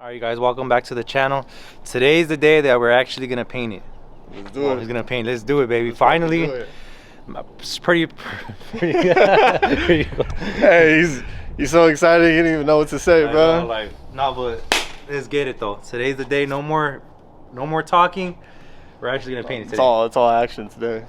Alright, you guys, welcome back to the channel. Today's the day that we're actually gonna paint it. Let's do it. He's gonna paint. Let's do it, baby. Finally. It's pretty cool. Hey, he's so excited he didn't even know what to say, bro. But let's get it though. Today's the day. No more talking. We're actually gonna paint it today. It's all action today.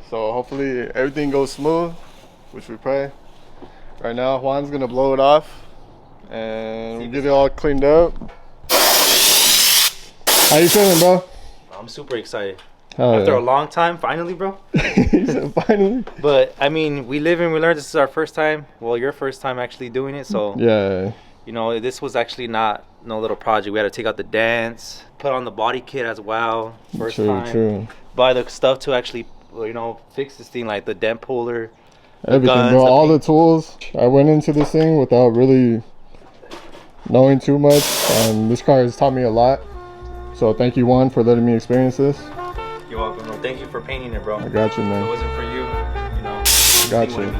So hopefully everything goes smooth, which we pray. Right now, Juan's gonna blow it off and get it all cleaned up. How you feeling, bro? I'm super excited. After a long time, finally, bro. He said finally. But I mean, we live and we learn. This is our first time. Well, your first time actually doing it, so yeah. You know, this was actually no little project. We had to take out the dents, put on the body kit as well. First time. True. Buy the stuff to actually, fix this thing, like the dent puller. Everything, guns, bro. All the tools. I went into this thing without really knowing too much, and this car has taught me a lot. So thank you, Juan, for letting me experience this. You're welcome. No, thank you for painting it, bro. I got you, man. If it wasn't for you, I got you.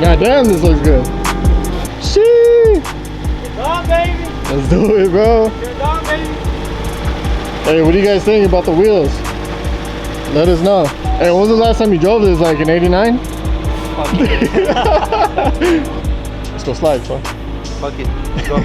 God damn, this looks good. Sheesh. You're done, baby. Let's do it, bro. You're done, baby. Hey, what do you guys think about the wheels? Let us know. Hey, when was the last time you drove this? Like in '89? Fuck it. Let's go slide, bro. Fuck it. Let's go.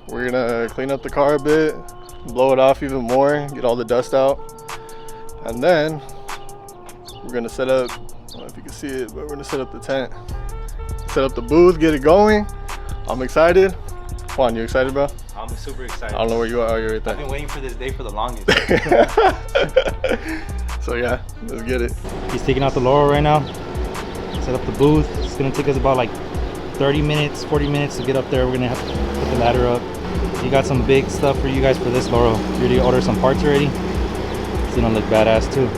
We're gonna clean up the car a bit, blow it off even more, get all the dust out, and then we're gonna set up, I don't know if you can see it, but we're gonna set up the tent, set up the booth, get it going. I'm excited. Juan, you excited, bro? I'm super excited. I don't know where you are. You're right there. I've been waiting for this day for the longest. So yeah, let's get it. He's taking out the Laurel right now, set up the booth. It's gonna take us about like 30 minutes, 40 minutes to get up there. We're gonna have to put the ladder up. He got some big stuff for you guys for this Laurel. You already ordered some parts already? It's gonna look badass too.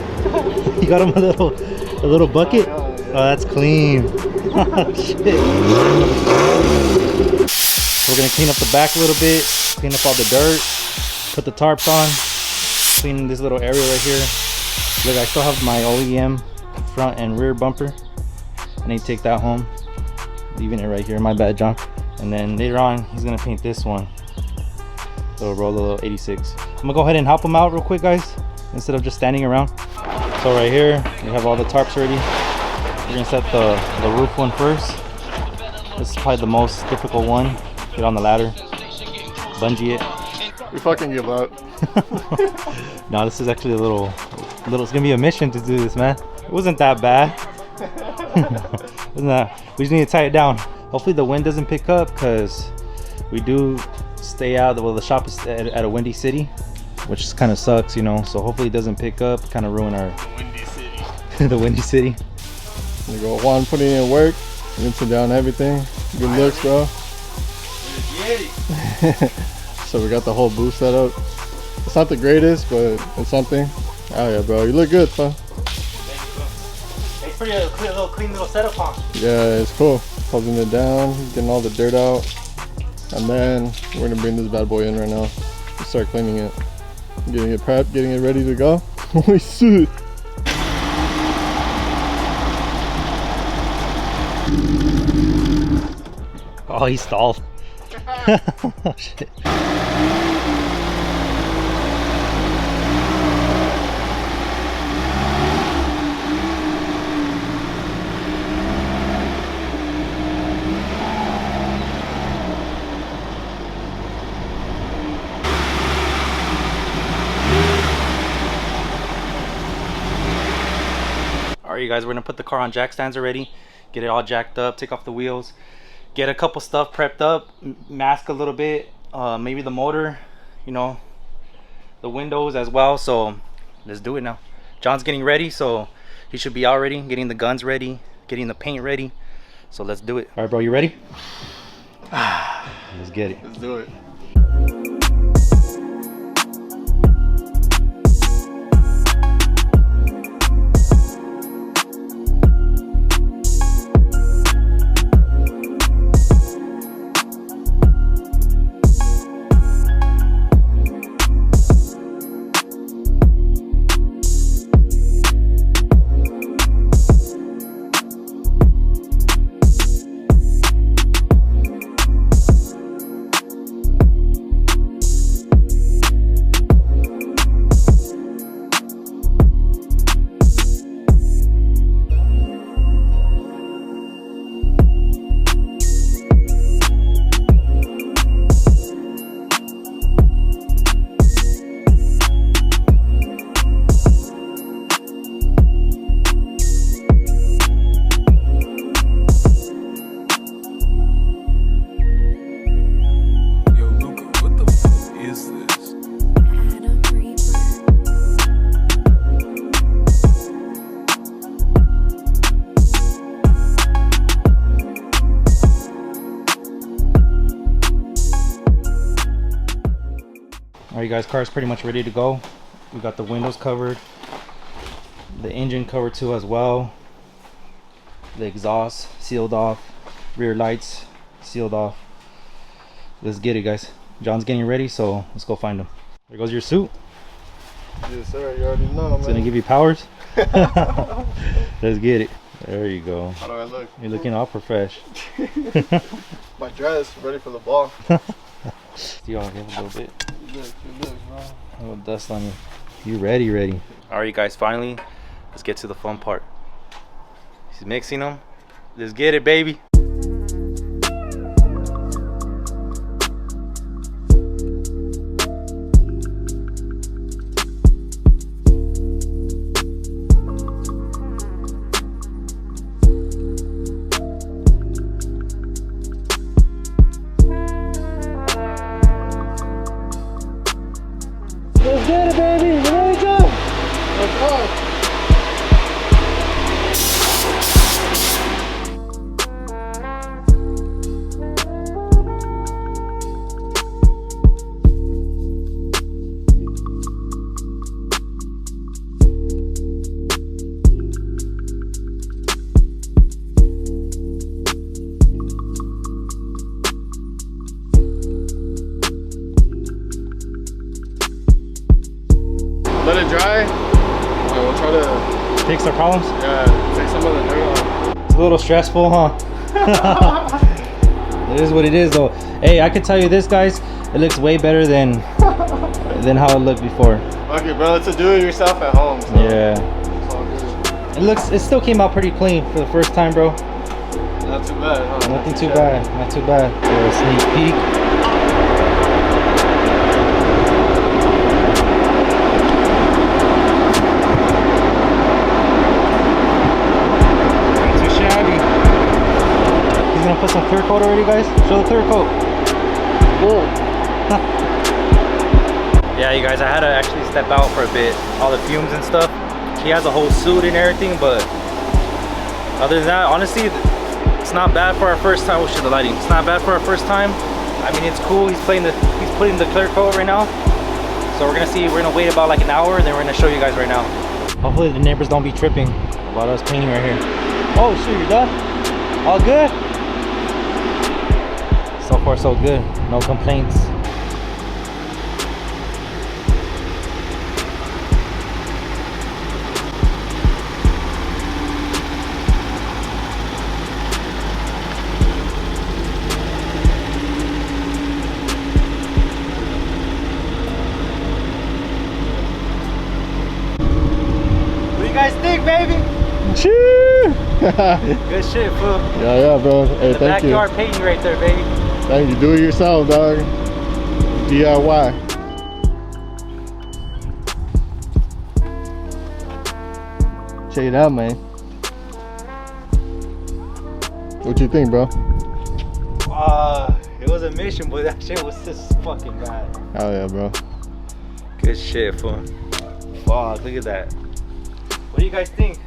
You got him a little bucket? Oh, that's clean. Shit. We're gonna clean up the back a little bit, clean up all the dirt, put the tarps on, clean this little area right here. Look, I still have my OEM front and rear bumper. I need to take that home. Leaving it right here, my bad, John. And then later on, he's gonna paint this one. Little Rolla 86. I'm gonna go ahead and help him out real quick, guys, instead of just standing around. So right here, we have all the tarps ready. We're gonna set the roof one first. This is probably the most difficult one. Get on the ladder, bungee it. We fucking give up. No, this is actually a little, it's gonna be a mission to do this, man. It wasn't that bad. We just need to tie it down. Hopefully the wind doesn't pick up, because we do stay out. Well, the shop is at a windy city, which kind of sucks, so hopefully it doesn't pick up, kind of ruin our windy city. The windy city. There you go, Juan putting in work, rinsing down everything. Good looks, bro. So we got the whole booth set up. It's not the greatest, but it's something. Oh yeah, bro, you look good, bro. It's pretty clean little setup, huh? Yeah, it's cool. Holding it down, getting all the dirt out, and then we're gonna bring this bad boy in right now and start cleaning it, getting it prepped, getting it ready to go. We see. Oh, he stalled. Oh, shit. Alright, you guys, we're gonna put the car on jack stands already, get it all jacked up, take off the wheels, get a couple stuff prepped up, mask a little bit, maybe the motor, the windows as well. So let's do it now. John's getting ready, so he should be out ready, getting the guns ready, getting the paint ready. So let's do it. All right, bro, you ready? Let's get it. Let's do it. All right, you guys, car's pretty much ready to go. We got the windows covered, the engine covered too as well, the exhaust sealed off, rear lights sealed off. Let's get it, guys. John's getting ready, so let's go find him. There goes your suit. Yes, sir. You already know, man. It's gonna give you powers. Let's get it. There you go. How do I look? You're looking all profesh. My dress, ready for the ball. You all give a little bit. Good looks, bro. A little dust on you. You ready? All right, you guys, finally, let's get to the fun part. He's mixing them. Let's get it, baby. Let's get it, baby. You ready, Joe? Let's go. Let it dry, and we'll try to Fix our problems? take some of the dirt off. It's a little stressful, huh? It is what it is, though. Hey, I can tell you this, guys. It looks way better than how it looked before. Okay, bro, it's a do-it-yourself at home. So Yeah. it's all good. It still came out pretty clean for the first time, bro. Not too bad, huh? Nothing too bad. Not too bad. A little sneak peek. Gonna put some clear coat already, guys. Show the clear coat. Whoa. Yeah, you guys, I had to actually step out for a bit. All the fumes and stuff. He has a whole suit and everything, but other than that, honestly, it's not bad for our first time. Oh shit, the lighting. It's not bad for our first time. I mean, it's cool. He's putting the clear coat right now. So we're gonna wait about like an hour, and then we're gonna show you guys right now. Hopefully the neighbors don't be tripping about us painting right here. Oh shit, you're done? All good? So far so good, no complaints. What do you guys think, baby? Good shit, fool. Yeah, bro. Hey, The thank you. backyard painting right there, baby. Thank you. Do it yourself, dog. DIY. Check it out, man. What you think, bro? It was a mission, but that shit was just fucking bad. Oh yeah, bro. Good shit, fool. Fuck, look at that. What do you guys think?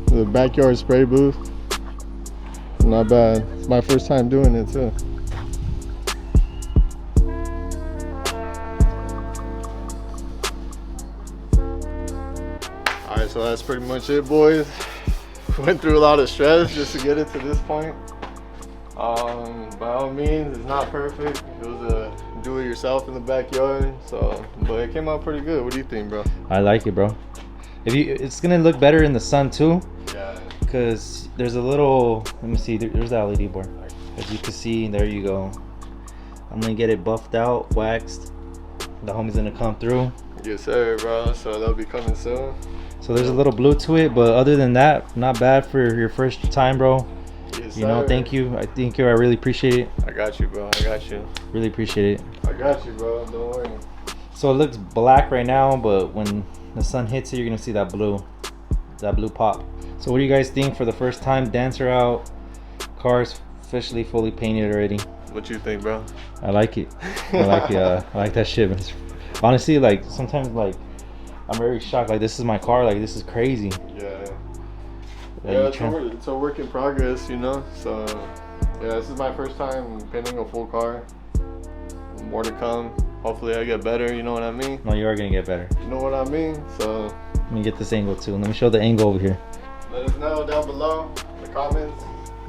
The backyard spray booth. Not bad. It's my first time doing it too. Alright, so that's pretty much it, boys. Went through a lot of stress just to get it to this point. By all means, it's not perfect. It was a do-it-yourself in the backyard, so but it came out pretty good. What do you think, bro? I like it, bro. It's gonna look better in the sun too. Yeah. Cause there's a little. Let me see. There's the LED board. As you can see, there you go. I'm gonna get it buffed out, waxed. The homie's gonna come through. Yes, sir, bro. So they'll be coming soon. So there's a little blue to it, but other than that, not bad for your first time, bro. Yes, you know, sir. thank you. I really appreciate it. I got you, bro. I got you. Really appreciate it. I got you, bro. Don't worry. So it looks black right now, but when the sun hits it, you're gonna see that blue pop. So what do you guys think for the first time? Dancer out, car's officially fully painted already. What you think, bro? I like it. I like it. I like that shit. But honestly, like sometimes, like I'm very shocked. Like this is my car. Like this is crazy. Yeah. Like, Yeah, it's a work in progress, you know. So yeah, this is my first time painting a full car. More to come. Hopefully I get better. You know what I mean? No, you are gonna get better. You know what I mean? So Let me get this angle too. Let me show the angle over here. let us know down below in the comments.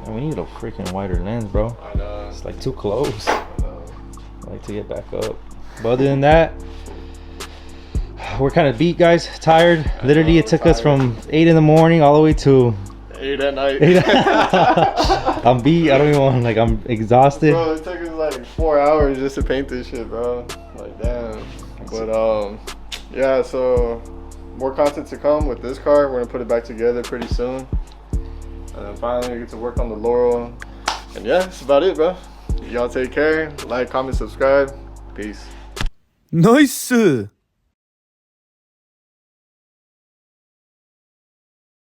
Man, we need a freaking wider lens, bro. I know. It's like too close. I know. I like to get back up. But other than that, we're kind of beat, guys. Tired. Literally, it took us from 8 in the morning all the way to 8 at night. I'm beat. I don't even want. Like I'm exhausted. Bro, it took us like 4 hours just to paint this shit, bro. Like damn. But yeah. So more content to come with this car. We're gonna put it back together pretty soon. And then finally we get to work on the Laurel. And yeah, that's about it, bro. Y'all take care. Like, comment, subscribe. Peace. 나이스!